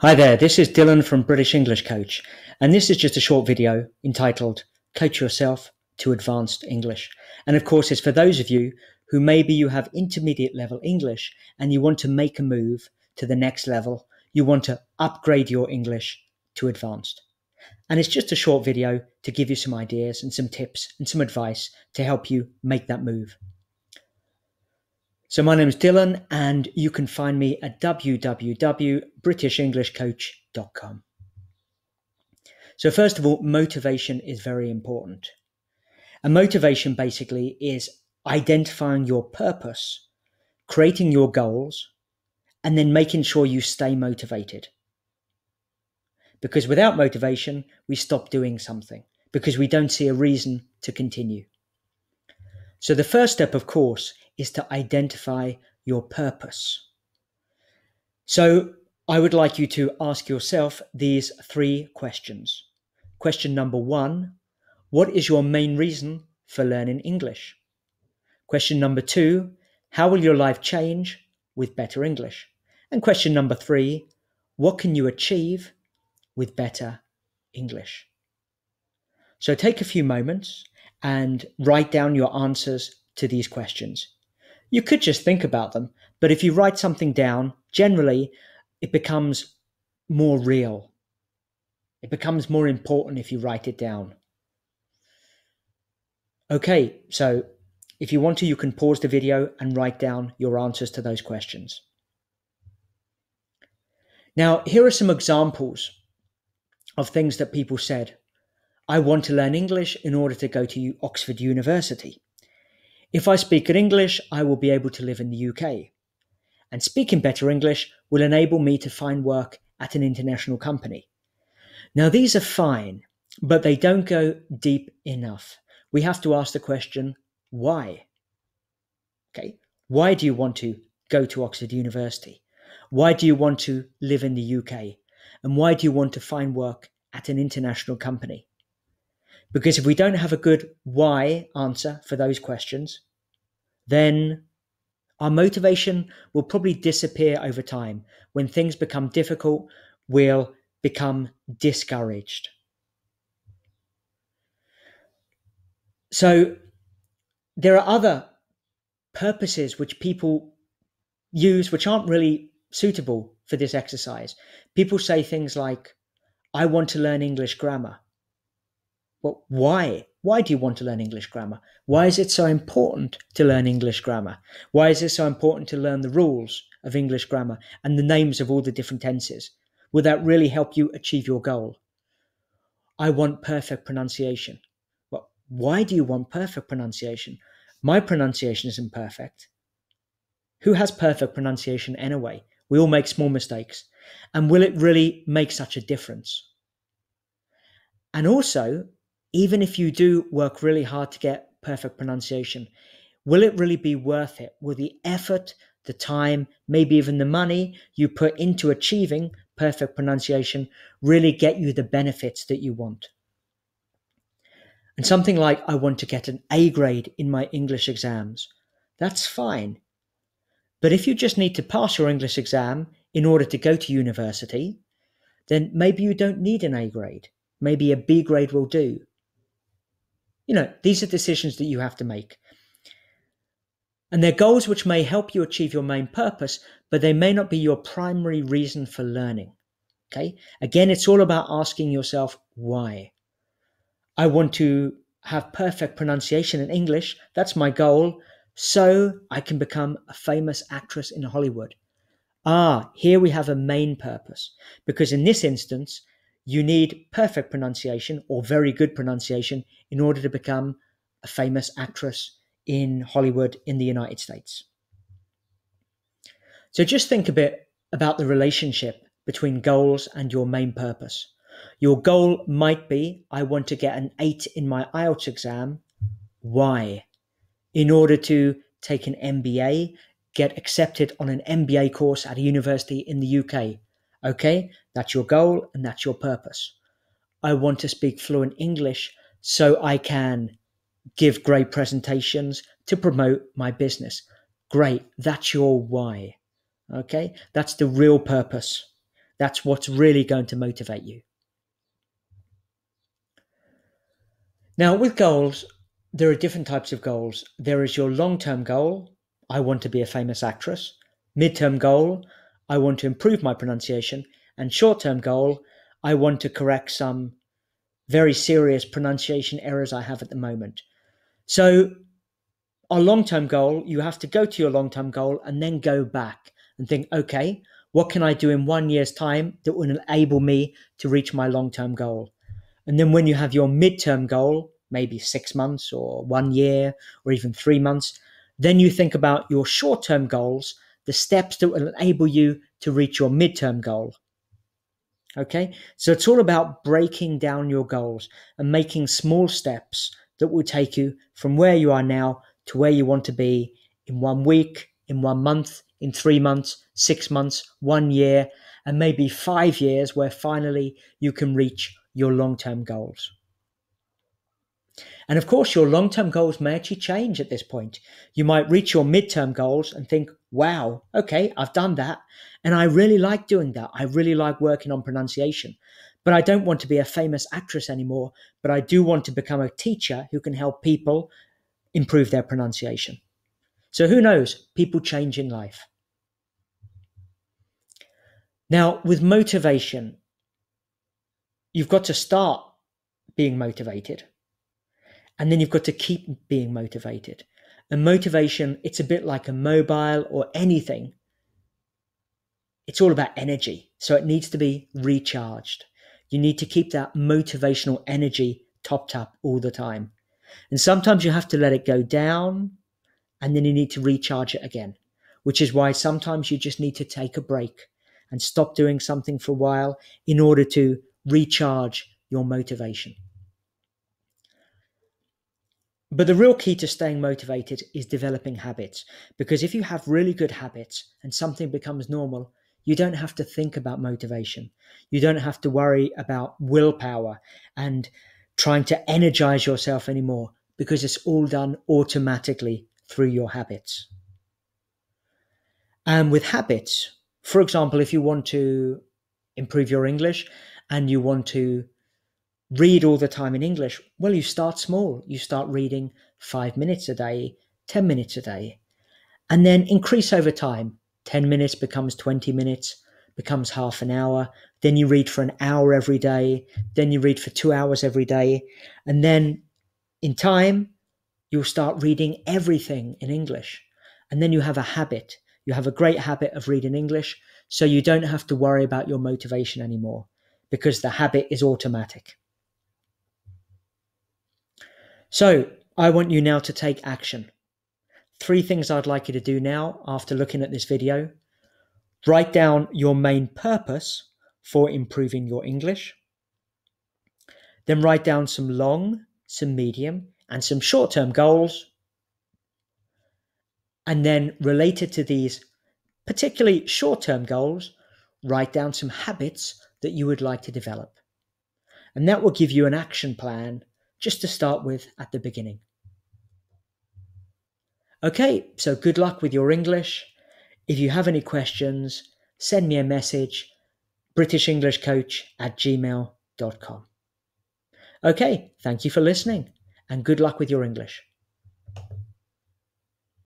Hi there, this is Dylan from British English Coach, and this is just a short video entitled Coach Yourself to Advanced English. And of course, it's for those of you who maybe you have intermediate level English and you want to make a move to the next level. You want to upgrade your English to advanced. And it's just a short video to give you some ideas and some tips and some advice to help you make that move. So my name is Dylan, and you can find me at www.britishenglishcoach.com. So first of all, motivation is very important. And motivation basically is identifying your purpose, creating your goals, and then making sure you stay motivated. Because without motivation, we stop doing something because we don't see a reason to continue. So the first step, of course, is to identify your purpose. So I would like you to ask yourself these 3 questions. Question number 1, what is your main reason for learning English? Question number 2, how will your life change with better English? And question number 3, what can you achieve with better English? So take a few moments and write down your answers to these questions. You could just think about them, but if you write something down, generally it becomes more real. It becomes more important if you write it down. Okay, so if you want to, you can pause the video and write down your answers to those questions. Now, here are some examples of things that people said. I want to learn English in order to go to Oxford University. If I speak good English, I will be able to live in the UK. And speaking better English will enable me to find work at an international company. Now, these are fine, but they don't go deep enough. We have to ask the question, why? Okay, why do you want to go to Oxford University? Why do you want to live in the UK? And why do you want to find work at an international company? Because if we don't have a good why answer for those questions, then our motivation will probably disappear over time. When things become difficult, we'll become discouraged. So there are other purposes which people use which aren't really suitable for this exercise. People say things like, I want to learn English grammar. Well, why? Why do you want to learn English grammar? Why is it so important to learn English grammar? Why is it so important to learn the rules of English grammar and the names of all the different tenses? Will that really help you achieve your goal? I want perfect pronunciation. Well, why do you want perfect pronunciation? My pronunciation isn't perfect. Who has perfect pronunciation anyway? We all make small mistakes. And will it really make such a difference? And also, even if you do work really hard to get perfect pronunciation, will it really be worth it? Will the effort, the time, maybe even the money you put into achieving perfect pronunciation really get you the benefits that you want? And something like, I want to get an A grade in my English exams. That's fine. But if you just need to pass your English exam in order to go to university, then maybe you don't need an A grade. Maybe a B grade will do. These are decisions that you have to make. And they're goals which may help you achieve your main purpose, but they may not be your primary reason for learning. Okay? Again, it's all about asking yourself, why? I want to have perfect pronunciation in English. That's my goal. So I can become a famous actress in Hollywood. Here we have a main purpose. Because in this instance, you need perfect pronunciation or very good pronunciation in order to become a famous actress in Hollywood in the United States. So just think a bit about the relationship between goals and your main purpose. Your goal might be, I want to get an 8 in my IELTS exam. Why? In order to take an MBA, get accepted on an MBA course at a university in the UK. Okay, that's your goal and that's your purpose. I want to speak fluent English so I can give great presentations to promote my business. Great, that's your why. Okay, that's the real purpose. That's what's really going to motivate you. Now, with goals, there are different types of goals. There is your long-term goal. I want to be a famous actress. Mid-term goal, I want to improve my pronunciation. And short-term goal, I want to correct some very serious pronunciation errors I have at the moment. So our long-term goal, you have to go to your long-term goal and then go back and think, okay, what can I do in 1 year's time that will enable me to reach my long-term goal? And then when you have your midterm goal, maybe 6 months or 1 year or even 3 months, then you think about your short-term goals, the steps that will enable you to reach your midterm goal. Okay, so it's all about breaking down your goals and making small steps that will take you from where you are now to where you want to be in 1 week, in 1 month, in 3 months, 6 months, 1 year, and maybe 5 years, where finally you can reach your long-term goals. And of course, your long-term goals may actually change at this point. You might reach your midterm goals and think, wow, okay, I've done that. And I really like doing that. I really like working on pronunciation. But I don't want to be a famous actress anymore. But I do want to become a teacher who can help people improve their pronunciation. So who knows? People change in life. Now, with motivation, you've got to start being motivated. And then you've got to keep being motivated. And motivation, it's a bit like a mobile or anything. It's all about energy. So it needs to be recharged. You need to keep that motivational energy topped up all the time. And sometimes you have to let it go down and then you need to recharge it again, which is why sometimes you just need to take a break and stop doing something for a while in order to recharge your motivation. But the real key to staying motivated is developing habits, because if you have really good habits and something becomes normal, you don't have to think about motivation. You don't have to worry about willpower and trying to energize yourself anymore, because it's all done automatically through your habits. And with habits, for example, if you want to improve your English and you want to read all the time in English, well, you start small. You start reading 5 minutes a day, 10 minutes a day, and then increase over time. 10 minutes becomes 20 minutes, becomes half an hour. Then you read for an hour every day. Then you read for 2 hours every day. And then in time, you'll start reading everything in English. And then you have a habit. You have a great habit of reading English, so you don't have to worry about your motivation anymore because the habit is automatic. So I want you now to take action. 3 things I'd like you to do now after looking at this video. Write down your main purpose for improving your English. Then write down some long, some medium, and some short-term goals. And then related to these particularly short-term goals, write down some habits that you would like to develop. And that will give you an action plan just to start with at the beginning. Okay, so good luck with your English. If you have any questions, send me a message, britishenglishcoach@gmail.com. Okay, thank you for listening and good luck with your English.